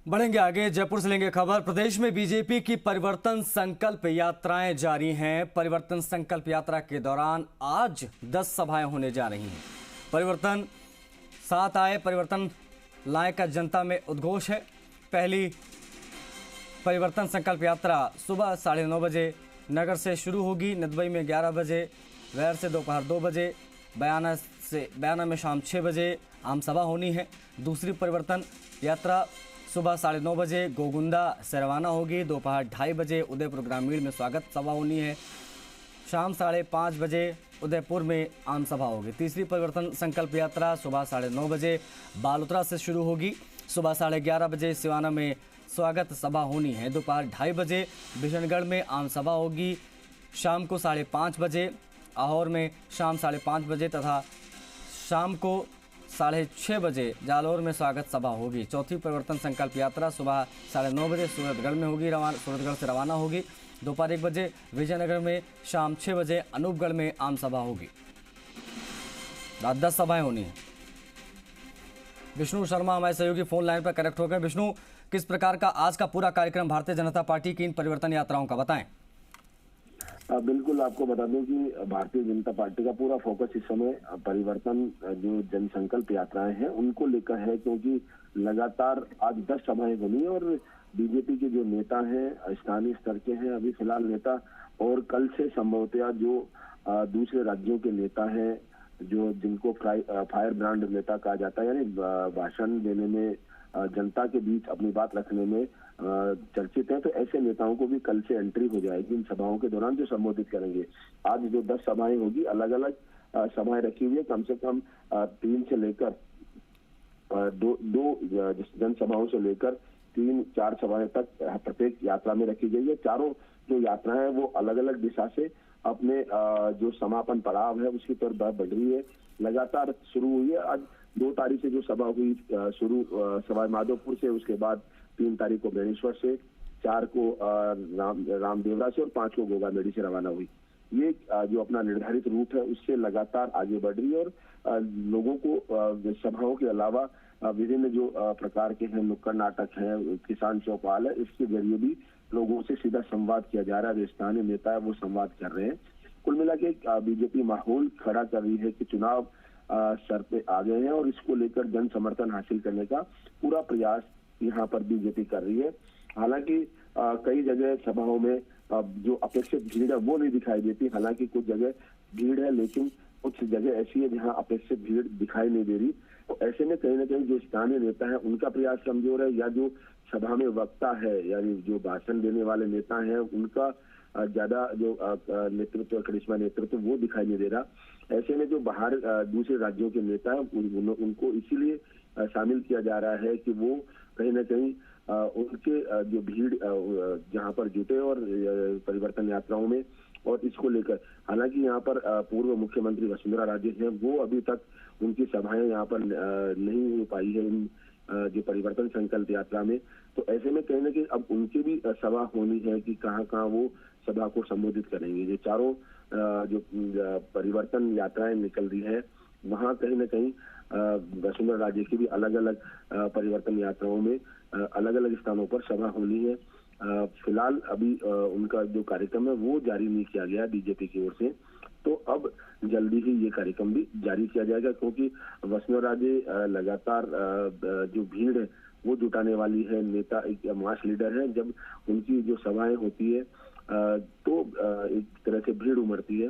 बढ़ेंगे आगे। जयपुर से लेंगे खबर। प्रदेश में बीजेपी की परिवर्तन संकल्प यात्राएं जारी हैं। परिवर्तन संकल्प यात्रा के दौरान आज 10 सभाएं होने जा रही हैं। परिवर्तन साथ आए, परिवर्तन लाए का जनता में उद्घोष है। पहली परिवर्तन संकल्प यात्रा सुबह 9:30 बजे नगर से शुरू होगी। नदबई में 11 बजे, वैर से दोपहर 2 बजे, बयाना में शाम 6 बजे आम सभा होनी है। दूसरी परिवर्तन यात्रा सुबह 9:30 बजे गोगुंदा से रवाना होगी। दोपहर 2:30 बजे उदयपुर ग्रामीण में स्वागत सभा होनी है। शाम 5:30 बजे उदयपुर में आम सभा होगी। तीसरी परिवर्तन संकल्प यात्रा सुबह 9:30 बजे बालोतरा से शुरू होगी। सुबह 11:30 बजे सिवाना में स्वागत सभा होनी है। दोपहर 2:30 बजे बिशनगढ़ में आम सभा होगी। शाम को 5:30 बजे आहोर में शाम 5:30 बजे तथा शाम को 6:30 बजे जालौर में स्वागत सभा होगी। चौथी परिवर्तन संकल्प यात्रा सुबह 9:30 बजे सूरतगढ़ में होगी। सूरतगढ़ से रवाना होगी। दोपहर 1 बजे विजयनगर में, शाम 6 बजे अनूपगढ़ में आम सभा होगी। रात 10 सभाएं होनी है। विष्णु शर्मा हमारे सहयोगी फोन लाइन पर कनेक्ट हो गए। विष्णु, किस प्रकार का आज का पूरा कार्यक्रम भारतीय जनता पार्टी की इन परिवर्तन यात्राओं का, बताएं। बिल्कुल, आपको बता दें कि भारतीय जनता पार्टी का पूरा फोकस इस समय परिवर्तन जो जनसंकल्प यात्राएं हैं उनको लेकर है, क्योंकि लगातार आज 10 सभाएं बनी है और बीजेपी के जो नेता हैं स्थानीय स्तर के हैं अभी फिलहाल नेता, और कल से संभवतः जो दूसरे राज्यों के नेता हैं जो जिनको फायर ब्रांड नेता कहा जाता है, यानी भाषण देने में, जनता के बीच अपनी बात रखने में चर्चित है, तो ऐसे नेताओं को भी कल से एंट्री हो जाएगी इन सभाओं के दौरान जो संबोधित करेंगे। आज जो 10 सभाएं होगी, अलग अलग सभाएं रखी हुई है, कम से कम 3 से लेकर 2 जनसभाओं से लेकर 3-4 सभाएं तक प्रत्येक यात्रा में रखी गई है। चारों जो यात्राएं हैं वो अलग अलग दिशा से अपने जो समापन पड़ाव है उसकी तरफ बढ़ रही है। लगातार शुरू हुई है। आज 2 तारीख से जो सभा हुई शुरू सवाई माधोपुर से, उसके बाद 3 तारीख को बेणेश्वर से, 4 को रामदेवरा से और 5 को गोगामेडी से रवाना हुई। ये जो अपना निर्धारित रूट है उससे लगातार आगे बढ़ रही है और लोगों को सभाओं के अलावा विभिन्न जो प्रकार के हैं नुक्कड़ नाटक है, किसान चौपाल है, इसके जरिए भी लोगों से सीधा संवाद किया जा रहा है। स्थानीय नेता है वो संवाद कर रहे हैं। कुल मिला के बीजेपी माहौल खड़ा कर रही है कि चुनाव सर पे आ गए हैं और इसको लेकर जन समर्थन हासिल करने का पूरा प्रयास यहाँ पर बीजेपी कर रही है। हालांकि कई जगह सभाओं में जो अपेक्षित भीड़ है वो नहीं दिखाई देती। हालांकि कुछ जगह भीड़ है, लेकिन कुछ जगह ऐसी है जहाँ अपेक्षित भीड़ दिखाई नहीं दे रही। तो ऐसे में कहीं ना कहीं जो स्थानीय नेता है उनका प्रयास कमजोर है, या जो सभा में वक्ता है यानी जो भाषण देने वाले नेता हैं उनका ज्यादा जो नेतृत्व, करिश्मा नेतृत्व वो दिखाई नहीं दे रहा। ऐसे में जो बाहर दूसरे राज्यों के नेता हैं उनको इसीलिए शामिल किया जा रहा है कि वो कहीं ना कहीं उनके जो भीड़ जहां पर जुटे और परिवर्तन यात्राओं में, और इसको लेकर हालांकि यहाँ पर पूर्व मुख्यमंत्री वसुंधरा राजे हैं, वो अभी तक उनकी सभाएं यहाँ पर नहीं हो पाई है इन जो परिवर्तन संकल्प यात्रा में। तो ऐसे में कहीं ना कहीं अब उनकी भी सभा होनी है कि कहाँ कहाँ वो सभा को संबोधित करेंगे। ये चारों जो परिवर्तन यात्राएं निकल रही है वहाँ कहीं ना कहीं वसुंधरा राजे की भी अलग अलग परिवर्तन यात्राओं में अलग अलग स्थानों पर सभा होनी है। फिलहाल अभी उनका जो कार्यक्रम है वो जारी नहीं किया गया बीजेपी की ओर से, तो अब जल्दी ही ये कार्यक्रम भी जारी किया जाएगा, क्योंकि वसुंधरा राजे लगातार जो भीड़ है वो जुटाने वाली है, नेता एक मास लीडर है। जब उनकी जो सभाएं होती है तो एक तरह से भीड़ उमड़ती है।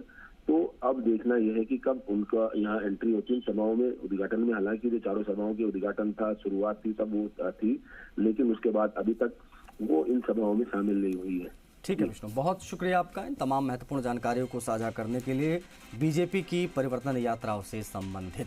तो अब देखना यह है कि कब उनका यहाँ एंट्री होती है सभाओं में, उद्घाटन में। हालांकि जो चारों सभाओं के उद्घाटन था, शुरुआत थी, सब वो थी, लेकिन उसके बाद अभी तक वो इन सभाओं में शामिल नहीं हुई है। ठीक है विष्णु, बहुत शुक्रिया आपका इन तमाम महत्वपूर्ण जानकारियों को साझा करने के लिए बीजेपी की परिवर्तन यात्राओं से संबंधित।